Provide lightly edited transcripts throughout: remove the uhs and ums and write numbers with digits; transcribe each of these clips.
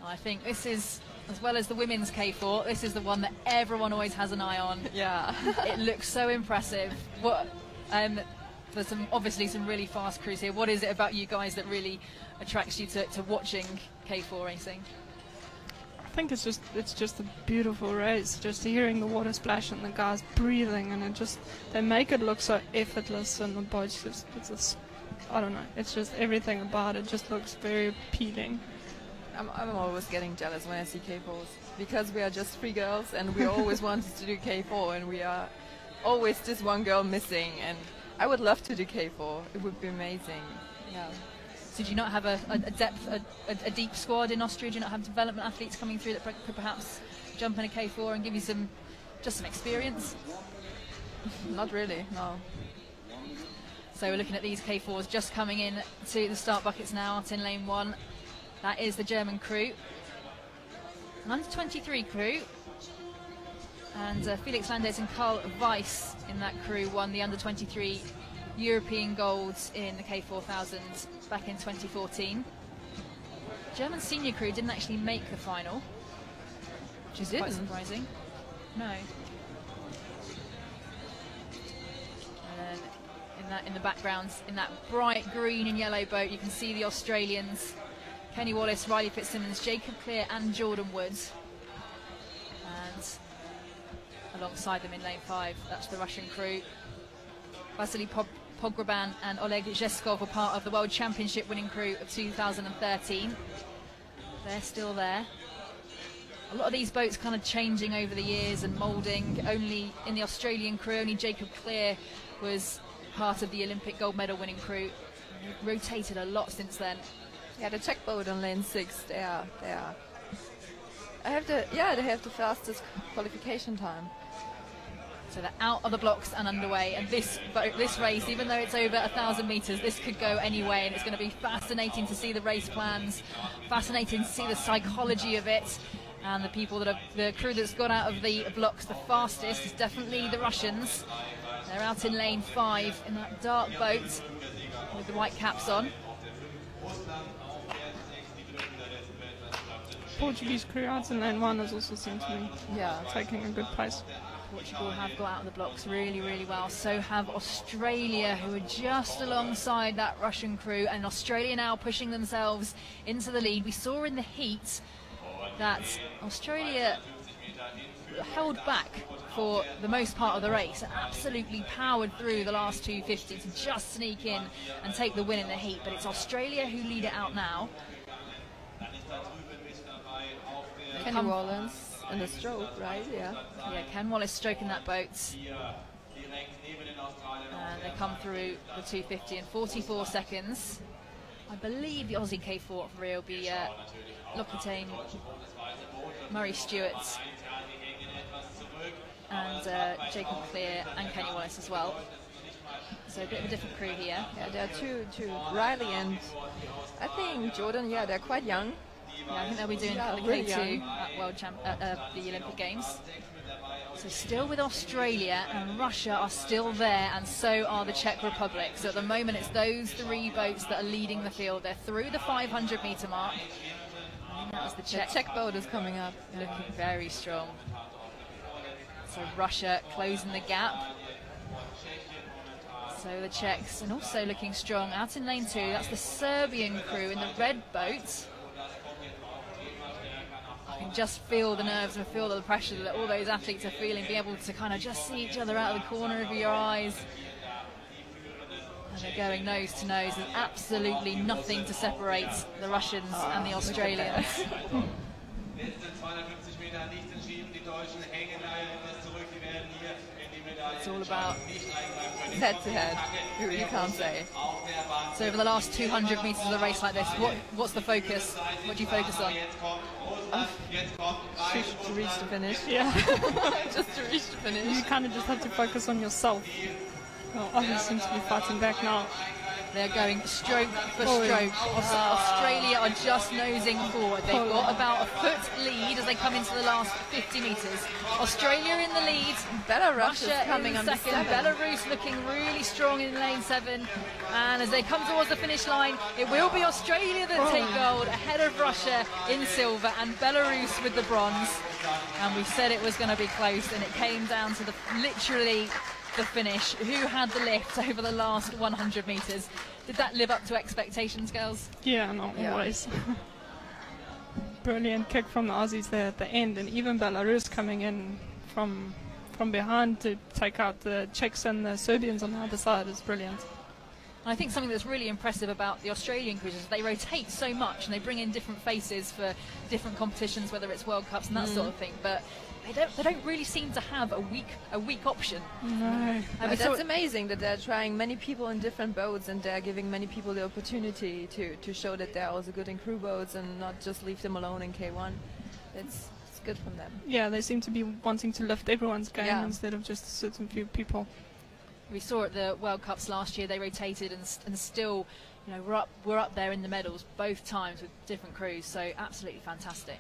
I think this is, as well as the women's K4, this is the one that everyone always has an eye on. Yeah. It looks so impressive. There's obviously some really fast crews here. What is it about you guys that really attracts you to watching K4 racing? I think it's just a beautiful race. Just hearing the water splash and the guys breathing, and they make it look so effortless. And the boats it's I don't know. It's just everything about it just looks very appealing. I'm always getting jealous when I see K4s because we are just 3 girls and we always wanted to do K4 and we are always just one girl missing. And I would love to do K4. It would be amazing. Yeah. So do you not have a deep squad in Austria? Do you not have development athletes coming through that could perhaps jump in a K4 and give you some experience? Not really, no. So we're looking at these K4s just coming in to the start buckets now out in lane 1. That is the German crew. An under-23 crew. And Felix Landes and Karl Weiss in that crew won the under-23 European golds in the K4000 back in 2014. German senior crew didn't actually make the final, which is quite surprising. No. And then in the background, in that bright green and yellow boat, you can see the Australians, Kenny Wallace, Riley Fitzsimmons, Jacob Clear and Jordan Woods. And alongside them in lane 5, that's the Russian crew. Vasily Pograban and Oleg Zheskov were part of the World Championship winning crew of 2013. They're still there. A lot of these boats kind of changing over the years and moulding. Only in the Australian crew, only Jacob Clear was part of the Olympic gold medal winning crew. They've rotated a lot since then. Yeah, the Czech boat on lane 6, they have the fastest qualification time. So they're out of the blocks and underway, and this race, even though it's over 1,000 metres, this could go any way, and it's going to be fascinating to see the race plans, fascinating to see the psychology of it, and the people the crew that's got out of the blocks the fastest is definitely the Russians. They're out in lane 5 in that dark boat with the white caps on. Portuguese crew out in lane 1 has also seemed to be taking a good place. Portugal have got out of the blocks really, really well. So have Australia, who are just alongside that Russian crew, and Australia now pushing themselves into the lead. We saw in the heat that Australia held back for the most part of the race and absolutely powered through the last 250 to just sneak in and take the win in the heat. But it's Australia who lead it out now. Kenny Wallace and the stroke, right? Yeah, Ken Wallace stroking that boat. And they come through the 250 in 44 seconds. I believe the Aussie K4 for real will be L'Occitane, Murray Stewart, and Jacob Clear and Kenny Wallace as well. So a bit of a different crew here. Yeah, there are two, Riley and I think Jordan. Yeah, they're quite young. Yeah, I think they'll be doing the K2 at the Olympic Games. So still with Australia, and Russia are still there, and so are the Czech Republic. So at the moment it's those 3 boats that are leading the field. They're through the 500-metre mark. And that was the Czech boat is coming up. Looking very strong. So Russia closing the gap. So the Czechs, and also looking strong out in lane 2. That's the Serbian crew in the red boat. You can just feel the nerves and feel the pressure that all those athletes are feeling, be able to kind of just see each other out of the corner of your eyes. And they're going nose to nose. There's absolutely nothing to separate the Russians and the Australians. It's all about head to head. You can't say. So over the last 200 metres of the race like this, what's the focus? What do you focus on? To reach the finish. Yeah. Just to reach the finish. You kind of just have to focus on yourself. Well, obviously seems to be fighting back now. They're going stroke for stroke. Australia are just nosing forward. They've got about a foot lead as they come into the last 50 metres. Australia in the lead. Belarus is Russia coming in on second. Belarus looking really strong in lane 7. And as they come towards the finish line, it will be Australia that take gold ahead of Russia in silver and Belarus with the bronze. And we said it was going to be close, and it came down to literally the finish. Who had the lift over the last 100 metres? Did that live up to expectations, girls? Yeah, no, always. Brilliant kick from the Aussies there at the end, and even Belarus coming in from behind to take out the Czechs and the Serbians on the other side is brilliant. And I think something that's really impressive about the Australian cruisers is they rotate so much and they bring in different faces for different competitions, whether it's World Cups and that sort of thing. But they don't really seem to have a weak option. No. But that's amazing that they're trying many people in different boats, and they're giving many people the opportunity to show that they're also good in crew boats and not just leave them alone in K1. It's good from them. Yeah, they seem to be wanting to lift everyone's game instead of just a certain few people. We saw at the World Cups last year they rotated and still, you know, we're up there in the medals both times with different crews. So absolutely fantastic.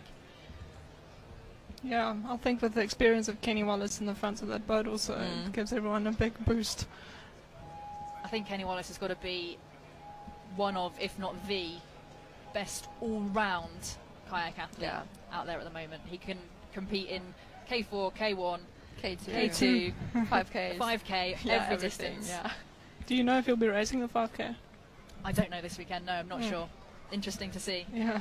Yeah, I think with the experience of Kenny Wallace in the front of that boat also gives everyone a big boost. I think Kenny Wallace has got to be one of, if not the best all-round kayak athlete out there at the moment. He can compete in K4, K1, K2, 5K, every distance. Yeah. Do you know if he'll be racing the 5K? I don't know this weekend. No, I'm not sure. Interesting to see. Yeah.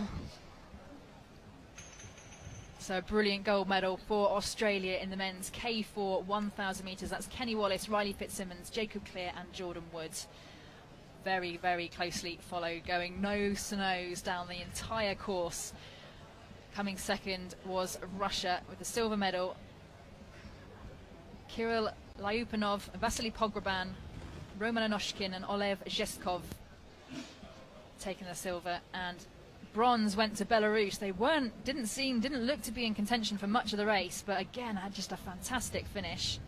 So a brilliant gold medal for Australia in the men's K4 1,000 metres. That's Kenny Wallace, Riley Fitzsimmons, Jacob Clear and Jordan Woods. Very, very closely followed, going nose to nose down the entire course. Coming second was Russia with the silver medal. Kirill Lyupanov, Vasily Pograban, Roman Anoshkin and Olev Zhestkov taking the silver, and bronze went to Belarus. They didn't look to be in contention for much of the race, but again had just a fantastic finish.